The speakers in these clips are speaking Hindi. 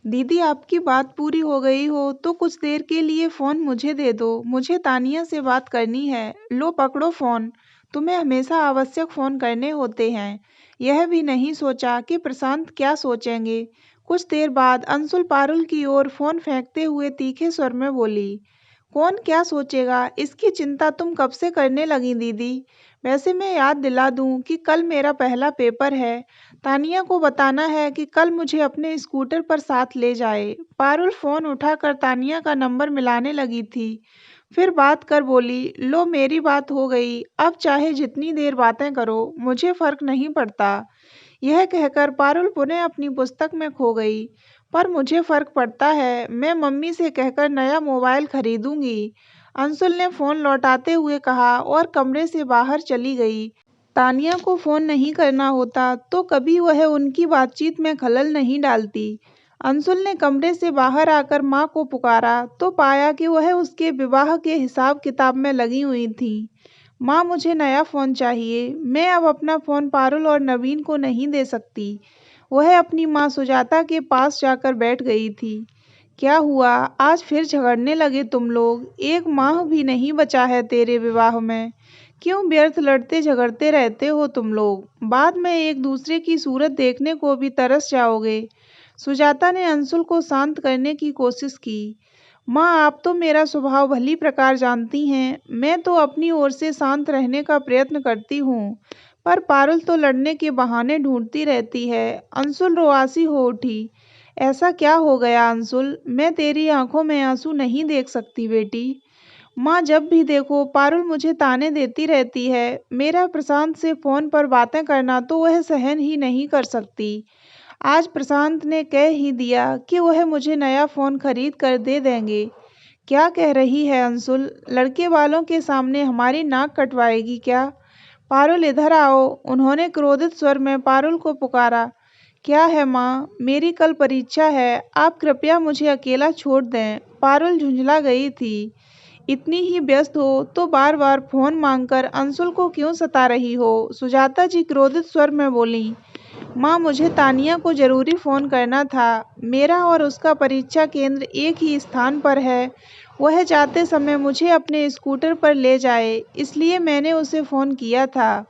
दीदी आपकी बात पूरी हो गई हो तो कुछ देर के लिए फ़ोन मुझे दे दो, मुझे तानिया से बात करनी है। लो पकड़ो फ़ोन। तुम्हें हमेशा आवश्यक फ़ोन करने होते हैं। यह भी नहीं सोचा कि प्रशांत क्या सोचेंगे। कुछ देर बाद अंशुल पारुल की ओर फ़ोन फेंकते हुए तीखे स्वर में बोली, कौन क्या सोचेगा इसकी चिंता तुम कब से करने लगी दीदी। वैसे मैं याद दिला दूं कि कल मेरा पहला पेपर है। तानिया को बताना है कि कल मुझे अपने स्कूटर पर साथ ले जाए। पारुल फोन उठाकर तानिया का नंबर मिलाने लगी थी, फिर बात कर बोली, लो मेरी बात हो गई, अब चाहे जितनी देर बातें करो मुझे फर्क नहीं पड़ता। यह कहकर पारुल पुनः अपनी पुस्तक में खो गई। पर मुझे फर्क पड़ता है, मैं मम्मी से कहकर नया मोबाइल खरीदूंगी। अंशुल ने फोन लौटाते हुए कहा और कमरे से बाहर चली गई। तानिया को फ़ोन नहीं करना होता तो कभी वह उनकी बातचीत में खलल नहीं डालती। अंशुल ने कमरे से बाहर आकर माँ को पुकारा तो पाया कि वह उसके विवाह के हिसाब किताब में लगी हुई थी। माँ मुझे नया फ़ोन चाहिए, मैं अब अपना फ़ोन पारुल और नवीन को नहीं दे सकती। वह अपनी माँ सुजाता के पास जाकर बैठ गई थी। क्या हुआ, आज फिर झगड़ने लगे तुम लोग? एक माह भी नहीं बचा है तेरे विवाह में। क्यों व्यर्थ लड़ते झगड़ते रहते हो तुम लोग? बाद में एक दूसरे की सूरत देखने को भी तरस जाओगे। सुजाता ने अंशुल को शांत करने की कोशिश की। माँ आप तो मेरा स्वभाव भली प्रकार जानती हैं, मैं तो अपनी ओर से शांत रहने का प्रयत्न करती हूँ, पर पारुल तो लड़ने के बहाने ढूंढती रहती है। अंशुल रोआसी हो उठी। ऐसा क्या हो गया अंशुल? मैं तेरी आंखों में आंसू नहीं देख सकती बेटी। माँ जब भी देखो पारुल मुझे ताने देती रहती है। मेरा प्रशांत से फोन पर बातें करना तो वह सहन ही नहीं कर सकती। आज प्रशांत ने कह ही दिया कि वह मुझे नया फोन खरीद कर दे देंगे। क्या कह रही है अंशुल? लड़के वालों के सामने हमारी नाक कटवाएगी क्या? पारुल इधर आओ। उन्होंने क्रोधित स्वर में पारुल को पुकारा। क्या है माँ? मेरी कल परीक्षा है, आप कृपया मुझे अकेला छोड़ दें। पारुल झुंझला गई थी। इतनी ही व्यस्त हो तो बार बार फोन मांगकर अंशुल को क्यों सता रही हो? सुजाता जी क्रोधित स्वर में बोली। माँ मुझे तानिया को जरूरी फोन करना था। मेरा और उसका परीक्षा केंद्र एक ही स्थान पर है। वह जाते समय मुझे अपने स्कूटर पर ले जाए, इसलिए मैंने उसे फोन किया था।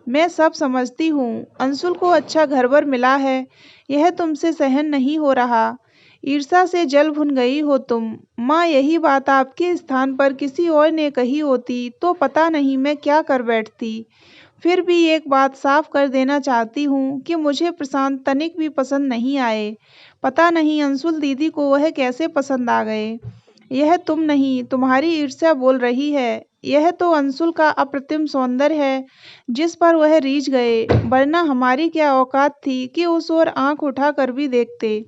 मैं सब समझती हूँ। अंशुल को अच्छा घरवर मिला है, यह तुमसे सहन नहीं हो रहा। ईर्ष्या से जल भुन गई हो तुम। माँ यही बात आपके स्थान पर किसी और ने कही होती तो पता नहीं मैं क्या कर बैठती। फिर भी एक बात साफ कर देना चाहती हूँ कि मुझे प्रशांत तनिक भी पसंद नहीं आए। पता नहीं अंशुल दीदी को वह कैसे पसंद आ गए। यह तुम नहीं, तुम्हारी ईर्ष्या बोल रही है। यह तो अंशुल का अप्रतिम सौंदर्य है जिस पर वह रीझ गए, वरना हमारी क्या औकात थी कि उस ओर आंख उठाकर भी देखते।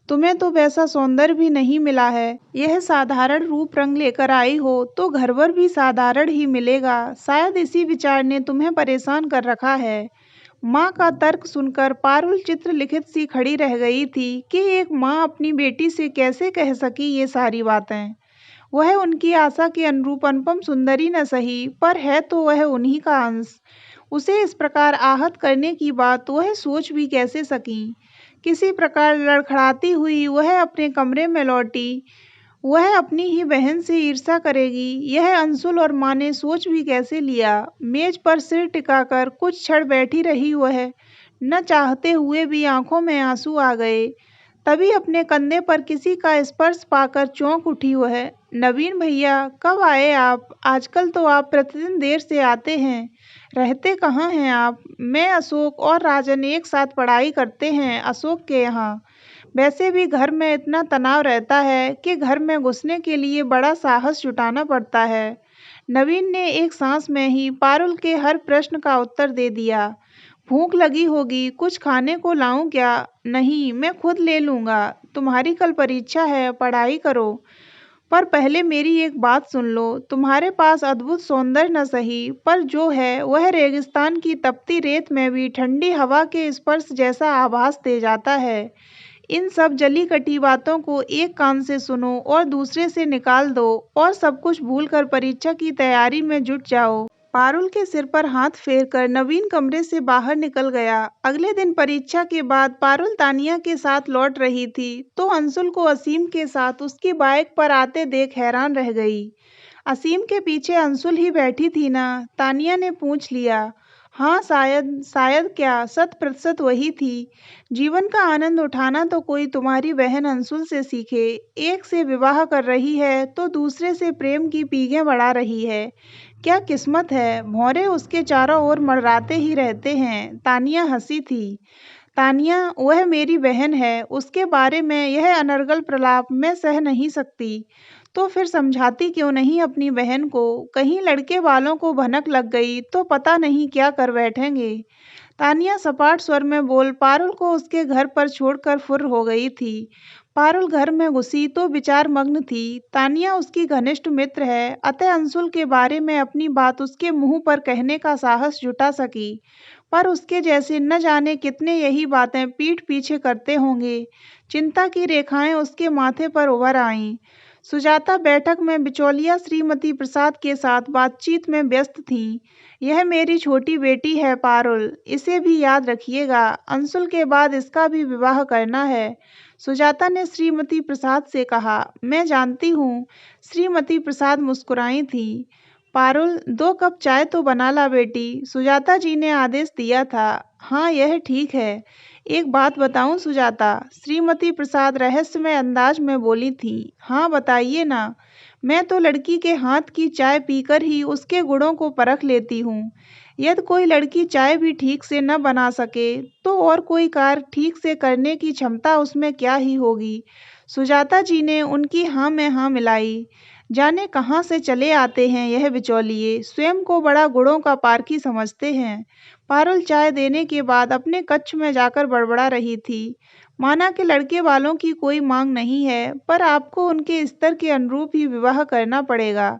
तुम्हें तो वैसा सौंदर्य भी नहीं मिला है। यह साधारण रूप रंग लेकर आई हो तो घरवर भी साधारण ही मिलेगा। शायद इसी विचार ने तुम्हें परेशान कर रखा है। माँ का तर्क सुनकर पारुल चित्रलिखित सी खड़ी रह गई थी कि एक माँ अपनी बेटी से कैसे कह सकी ये सारी बातें। वह उनकी आशा के अनुरूप अनुपम सुंदरी न सही, पर है तो वह उन्हीं का अंश। उसे इस प्रकार आहत करने की बात वह सोच भी कैसे सकी। किसी प्रकार लड़खड़ाती हुई वह अपने कमरे में लौटी। वह अपनी ही बहन से ईर्ष्या करेगी, यह अंशुल और माँ ने सोच भी कैसे लिया। मेज पर सिर टिकाकर कुछ क्षण बैठी रही वह, न चाहते हुए भी आंखों में आंसू आ गए। तभी अपने कंधे पर किसी का स्पर्श पाकर चौंक उठी वह। नवीन भैया कब आए आप? आजकल तो आप प्रतिदिन देर से आते हैं, रहते कहाँ हैं आप? मैं अशोक और राजन एक साथ पढ़ाई करते हैं अशोक के यहाँ। वैसे भी घर में इतना तनाव रहता है कि घर में घुसने के लिए बड़ा साहस जुटाना पड़ता है। नवीन ने एक सांस में ही पारुल के हर प्रश्न का उत्तर दे दिया। भूख लगी होगी, कुछ खाने को लाऊं क्या? नहीं, मैं खुद ले लूंगा। तुम्हारी कल परीक्षा है, पढ़ाई करो। पर पहले मेरी एक बात सुन लो। तुम्हारे पास अद्भुत सौंदर्य न सही, पर जो है वह रेगिस्तान की तपती रेत में भी ठंडी हवा के स्पर्श जैसा आभास दे जाता है। इन सब जली कटी बातों को एक कान से सुनो और दूसरे से निकाल दो और सब कुछ भूलकर परीक्षा की तैयारी में जुट जाओ। पारुल के सिर पर हाथ फेरकर नवीन कमरे से बाहर निकल गया। अगले दिन परीक्षा के बाद पारुल तानिया के साथ लौट रही थी तो अंशुल को असीम के साथ उसकी बाइक पर आते देख हैरान रह गई। असीम के पीछे अंशुल ही बैठी थी ना? तानिया ने पूछ लिया। हाँ, शायद शायद क्या, 100% वही थी। जीवन का आनंद उठाना तो कोई तुम्हारी बहन अंशुल से सीखे। एक से विवाह कर रही है तो दूसरे से प्रेम की पींगें बढ़ा रही है। क्या किस्मत है, भौरे उसके चारों ओर मंडराते ही रहते हैं। तानिया हंसी थी। तानिया, वह मेरी बहन है, उसके बारे में यह अनर्गल प्रलाप मैं सह नहीं सकती। तो फिर समझाती क्यों नहीं अपनी बहन को? कहीं लड़के वालों को भनक लग गई तो पता नहीं क्या कर बैठेंगे। तानिया सपाट स्वर में बोल पारुल को उसके घर पर छोड़कर फुर्र हो गई थी। पारुल घर में घुसी तो विचार मग्न थी। तानिया उसकी घनिष्ठ मित्र है, अतः अंशुल के बारे में अपनी बात उसके मुंह पर कहने का साहस जुटा सकी। पर उसके जैसे न जाने कितने यही बातें पीठ पीछे करते होंगे। चिंता की रेखाएं उसके माथे पर उभर आईं। सुजाता बैठक में बिचौलिया श्रीमती प्रसाद के साथ बातचीत में व्यस्त थीं। यह मेरी छोटी बेटी है पारुल, इसे भी याद रखिएगा। अंशुल के बाद इसका भी विवाह करना है। सुजाता ने श्रीमती प्रसाद से कहा। मैं जानती हूँ। श्रीमती प्रसाद मुस्कुराई थी। पारुल, 2 कप चाय तो बना ला बेटी, सुजाता जी ने आदेश दिया था। हाँ, यह ठीक है। एक बात बताऊं सुजाता? श्रीमती प्रसाद रहस्यमय अंदाज में बोली थी। हाँ, बताइए ना। मैं तो लड़की के हाथ की चाय पीकर ही उसके गुणों को परख लेती हूँ। यदि कोई लड़की चाय भी ठीक से न बना सके तो और कोई कार्य ठीक से करने की क्षमता उसमें क्या ही होगी। सुजाता जी ने उनकी हाँ में हाँ मिलाई। जाने कहाँ से चले आते हैं यह बिचौलिए, स्वयं को बड़ा गुणों का पारखी समझते हैं। पारुल चाय देने के बाद अपने कक्ष में जाकर बड़बड़ा रही थी। माना कि लड़के वालों की कोई मांग नहीं है, पर आपको उनके स्तर के अनुरूप ही विवाह करना पड़ेगा।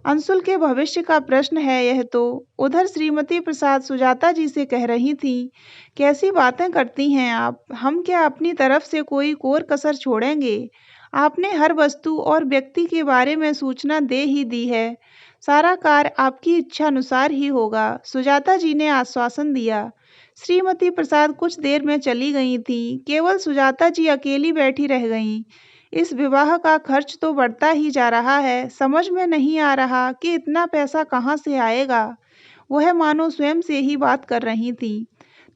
अंशुल के भविष्य का प्रश्न है यह तो। उधर श्रीमती प्रसाद सुजाता जी से कह रही थी। कैसी बातें करती हैं आप? हम क्या अपनी तरफ से कोई कोर कसर छोड़ेंगे? आपने हर वस्तु और व्यक्ति के बारे में सूचना दे ही दी है। सारा कार्य आपकी इच्छा अनुसार ही होगा, सुजाता जी ने आश्वासन दिया। श्रीमती प्रसाद कुछ देर में चली गई थीं। केवल सुजाता जी अकेली बैठी रह गईं। इस विवाह का खर्च तो बढ़ता ही जा रहा है। समझ में नहीं आ रहा कि इतना पैसा कहाँ से आएगा। वह मानो स्वयं से ही बात कर रही थीं।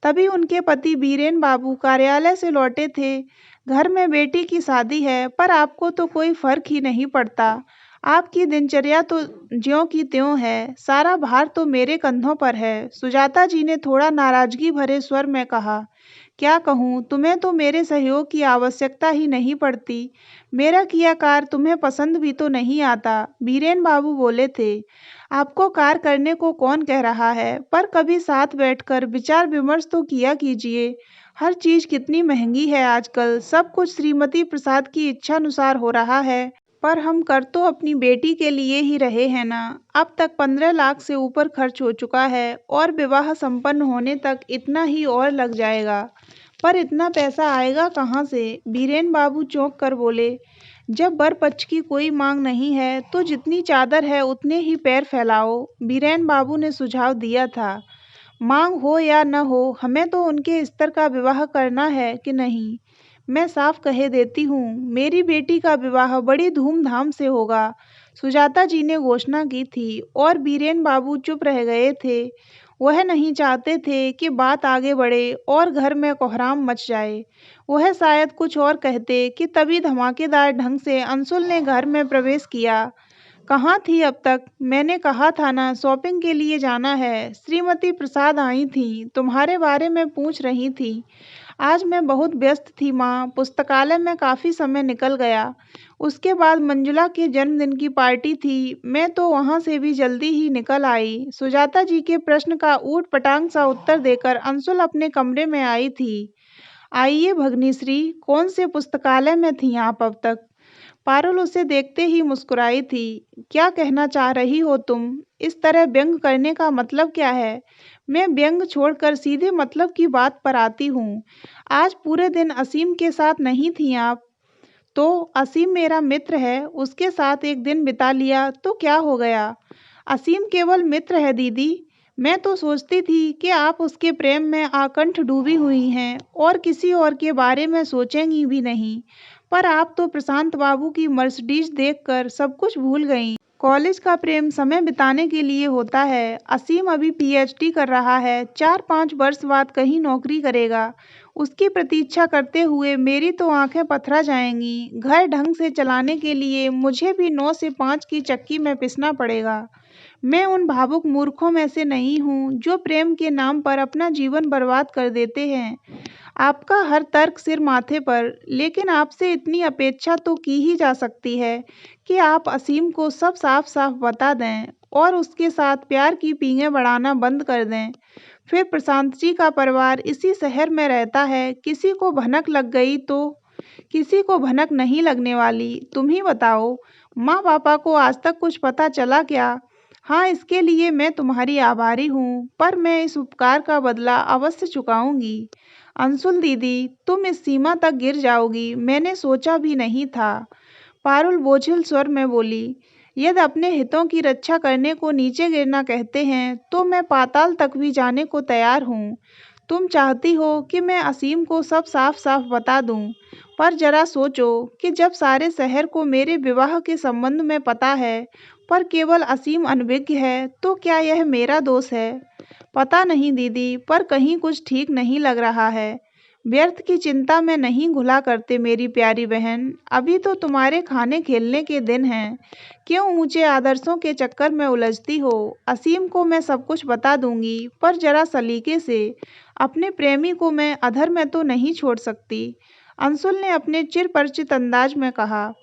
तभी उनके पति बीरेन बाबू कार्यालय से लौटे थे। घर में बेटी की शादी है, पर आपको तो कोई फर्क ही नहीं पड़ता। आपकी दिनचर्या तो ज्यों की त्यों है, सारा भार तो मेरे कंधों पर है, सुजाता जी ने थोड़ा नाराजगी भरे स्वर में कहा। क्या कहूँ, तुम्हें तो मेरे सहयोग की आवश्यकता ही नहीं पड़ती। मेरा किया कार्य तुम्हें पसंद भी तो नहीं आता, बीरेन बाबू बोले थे। आपको कार्य करने को कौन कह रहा है, पर कभी साथ बैठकर विचार विमर्श तो किया कीजिए। हर चीज कितनी महंगी है आजकल, सब कुछ श्रीमती प्रसाद की इच्छा अनुसार हो रहा है। पर हम कर तो अपनी बेटी के लिए ही रहे हैं ना। अब तक 15 लाख से ऊपर खर्च हो चुका है और विवाह संपन्न होने तक इतना ही और लग जाएगा। पर इतना पैसा आएगा कहाँ से? बीरेन बाबू चौंक कर बोले। जब वर पक्ष की कोई मांग नहीं है तो जितनी चादर है उतने ही पैर फैलाओ, बीरेन बाबू ने सुझाव दिया था। मांग हो या न हो, हमें तो उनके स्तर का विवाह करना है कि नहीं। मैं साफ कहे देती हूँ, मेरी बेटी का विवाह बड़ी धूमधाम से होगा, सुजाता जी ने घोषणा की थी। और बीरेन बाबू चुप रह गए थे। वह नहीं चाहते थे कि बात आगे बढ़े और घर में कोहराम मच जाए। वह शायद कुछ और कहते कि तभी धमाकेदार ढंग से अंशुल ने घर में प्रवेश किया। कहाँ थी अब तक? मैंने कहा था ना, शॉपिंग के लिए जाना है। श्रीमती प्रसाद आई थी, तुम्हारे बारे में पूछ रही थी। आज मैं बहुत व्यस्त थी माँ, पुस्तकालय में काफ़ी समय निकल गया। उसके बाद मंजुला के जन्मदिन की पार्टी थी, मैं तो वहाँ से भी जल्दी ही निकल आई। सुजाता जी के प्रश्न का ऊट पटांग सा उत्तर देकर अंशुल अपने कमरे में आई थी। आइए भगनीश्री, कौन से पुस्तकालय में थी आप अब तक? पारुल उसे देखते ही मुस्कुराई थी। क्या कहना चाह रही हो तुम? इस तरह व्यंग करने का मतलब क्या है? मैं व्यंग छोड़कर सीधे मतलब की बात पर आती हूँ। आज पूरे दिन असीम के साथ नहीं थी आप? तो असीम मेरा मित्र है, उसके साथ एक दिन बिता लिया तो क्या हो गया? असीम केवल मित्र है दीदी। मैं तो सोचती थी कि आप उसके प्रेम में आकंठ डूबी हुई हैं और किसी और के बारे में सोचेंगी भी नहीं। पर आप तो प्रशांत बाबू की मर्सिडीज देखकर सब कुछ भूल गईं। कॉलेज का प्रेम समय बिताने के लिए होता है। असीम अभी पीएचडी कर रहा है, 4-5 वर्ष बाद कहीं नौकरी करेगा। उसकी प्रतीक्षा करते हुए मेरी तो आंखें पथरा जाएंगी। घर ढंग से चलाने के लिए मुझे भी 9 से 5 की चक्की में पिसना पड़ेगा। मैं उन भावुक मूर्खों में से नहीं हूँ जो प्रेम के नाम पर अपना जीवन बर्बाद कर देते हैं। आपका हर तर्क सिर माथे पर, लेकिन आपसे इतनी अपेक्षा तो की ही जा सकती है कि आप असीम को सब साफ-साफ बता दें और उसके साथ प्यार की पींगें बढ़ाना बंद कर दें। फिर प्रशांत जी का परिवार इसी शहर में रहता है, किसी को भनक लग गई तो किसी को भनक नहीं लगने वाली। तुम ही बताओ, माँ-पापा को आज तक कुछ पता चला क्या? हाँ, इसके लिए मैं तुम्हारी आभारी हूँ, पर मैं इस उपकार का बदला अवश्य चुकाऊंगी। अंशुल दीदी, तुम इस सीमा तक गिर जाओगी, मैंने सोचा भी नहीं था। पारुल बोझिल स्वर में बोली, यदि अपने हितों की रक्षा करने को नीचे गिरना कहते हैं, तो मैं पाताल तक भी जाने को तैयार हूँ। तुम चाहती हो कि मैं असीम को सब साफ-साफ बता दूं, पर जरा सोचो कि जब सारे शहर को मेरे विवाह के संबंध में पता है, पर केवल असीम अनभिज्ञ है, तो क्या यह मेरा दोष है? पता नहीं दीदी, पर कहीं कुछ ठीक नहीं लग रहा है। व्यर्थ की चिंता में नहीं घुला करते मेरी प्यारी बहन। अभी तो तुम्हारे खाने खेलने के दिन हैं। क्यों ऊंचे आदर्शों के चक्कर में उलझती हो? असीम को मैं सब कुछ बता दूंगी, पर जरा सलीके से। अपने प्रेमी को मैं अधर में तो नहीं छोड़ सकती। अंशुल ने अपने चिरपरिचित अंदाज में कहा।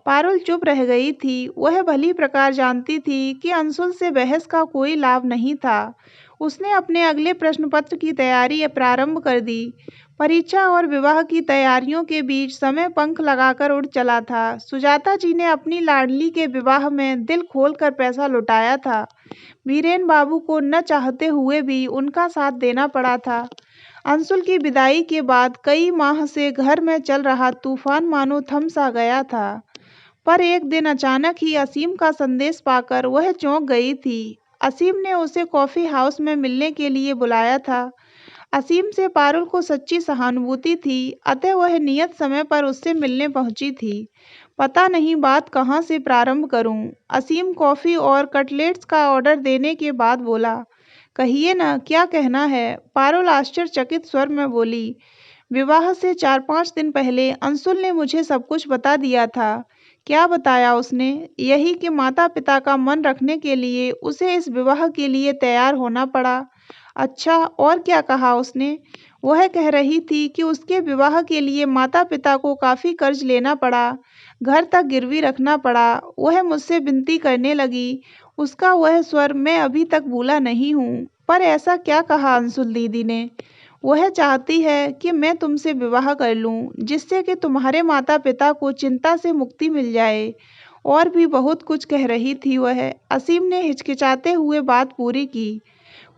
पारुल चुप रह गई थी। वह भली प्रकार जानती थी कि अंशुल से बहस का कोई लाभ नहीं था। उसने अपने अगले प्रश्न पत्र की तैयारी प्रारंभ कर दी। परीक्षा और विवाह की तैयारियों के बीच समय पंख लगाकर उड़ चला था। सुजाता जी ने अपनी लाडली के विवाह में दिल खोलकर पैसा लुटाया था। वीरेन बाबू को न चाहते हुए भी उनका साथ देना पड़ा था। अंशुल की विदाई के बाद कई माह से घर में चल रहा तूफान मानो थम सा गया था। पर एक दिन अचानक ही असीम का संदेश पाकर वह चौंक गई थी। असीम ने उसे कॉफी हाउस में मिलने के लिए बुलाया था। असीम से पारुल को सच्ची सहानुभूति थी, अतः वह नियत समय पर उससे मिलने पहुंची थी। पता नहीं बात कहाँ से प्रारंभ करूं। असीम कॉफी और कटलेट्स का ऑर्डर देने के बाद बोला, कहिए ना, क्या कहना है? पारुल आश्चर्यचकित स्वर में बोली, विवाह से 4-5 दिन पहले अंशुल ने मुझे सब कुछ बता दिया था। क्या बताया उसने? यही कि माता पिता का मन रखने के लिए उसे इस विवाह के लिए तैयार होना पड़ा। अच्छा, और क्या कहा उसने? वह कह रही थी कि उसके विवाह के लिए माता पिता को काफी कर्ज लेना पड़ा, घर तक गिरवी रखना पड़ा। वह मुझसे विनती करने लगी। उसका वह स्वर मैं अभी तक भूला नहीं हूँ। पर ऐसा क्या कहा अंशुल दीदी ने? वह चाहती है कि मैं तुमसे विवाह कर लूं, जिससे कि तुम्हारे माता पिता को चिंता से मुक्ति मिल जाए। और भी बहुत कुछ कह रही थी वह। असीम ने हिचकिचाते हुए बात पूरी की।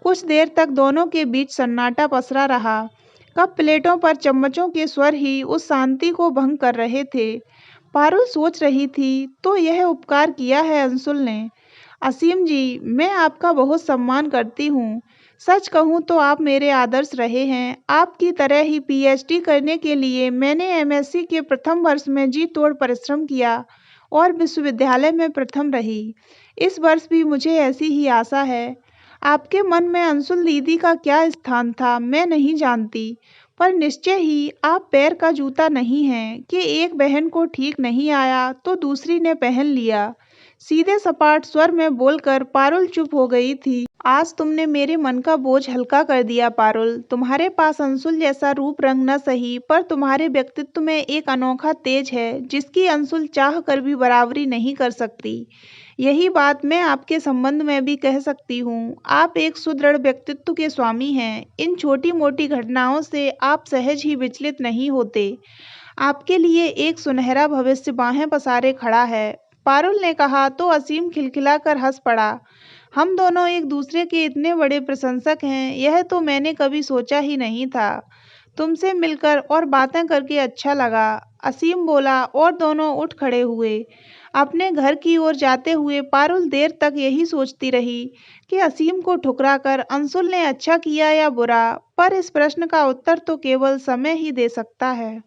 कुछ देर तक दोनों के बीच सन्नाटा पसरा रहा। कप प्लेटों पर चम्मचों के स्वर ही उस शांति को भंग कर रहे थे। पारुल सोच रही थी, तो यह उपकार किया है अंशुल ने। असीम जी, मैं आपका बहुत सम्मान करती हूँ। सच कहूँ तो आप मेरे आदर्श रहे हैं। आपकी तरह ही पीएचडी करने के लिए मैंने एमएससी के प्रथम वर्ष में जी तोड़ परिश्रम किया और विश्वविद्यालय में प्रथम रही। इस वर्ष भी मुझे ऐसी ही आशा है। आपके मन में अंशुल दीदी का क्या स्थान था मैं नहीं जानती, पर निश्चय ही आप पैर का जूता नहीं हैं कि एक बहन को ठीक नहीं आया तो दूसरी ने पहन लिया। सीधे सपाट स्वर में बोलकर पारुल चुप हो गई थी। आज तुमने मेरे मन का बोझ हल्का कर दिया पारुल। तुम्हारे पास अंशुल जैसा रूप रंग न सही, पर तुम्हारे व्यक्तित्व में एक अनोखा तेज है जिसकी अंशुल चाह कर भी बराबरी नहीं कर सकती। यही बात मैं आपके संबंध में भी कह सकती हूँ। आप एक सुदृढ़ व्यक्तित्व के स्वामी हैं। इन छोटी मोटी घटनाओं से आप सहज ही विचलित नहीं होते। आपके लिए एक सुनहरा भविष्य बाहें पसारे खड़ा है। पारुल ने कहा तो असीम खिलखिलाकर हंस पड़ा। हम दोनों एक दूसरे के इतने बड़े प्रशंसक हैं, यह तो मैंने कभी सोचा ही नहीं था। तुमसे मिलकर और बातें करके अच्छा लगा। असीम बोला और दोनों उठ खड़े हुए। अपने घर की ओर जाते हुए पारुल देर तक यही सोचती रही कि असीम को ठुकराकर अंशुल ने अच्छा किया या बुरा, पर इस प्रश्न का उत्तर तो केवल समय ही दे सकता है।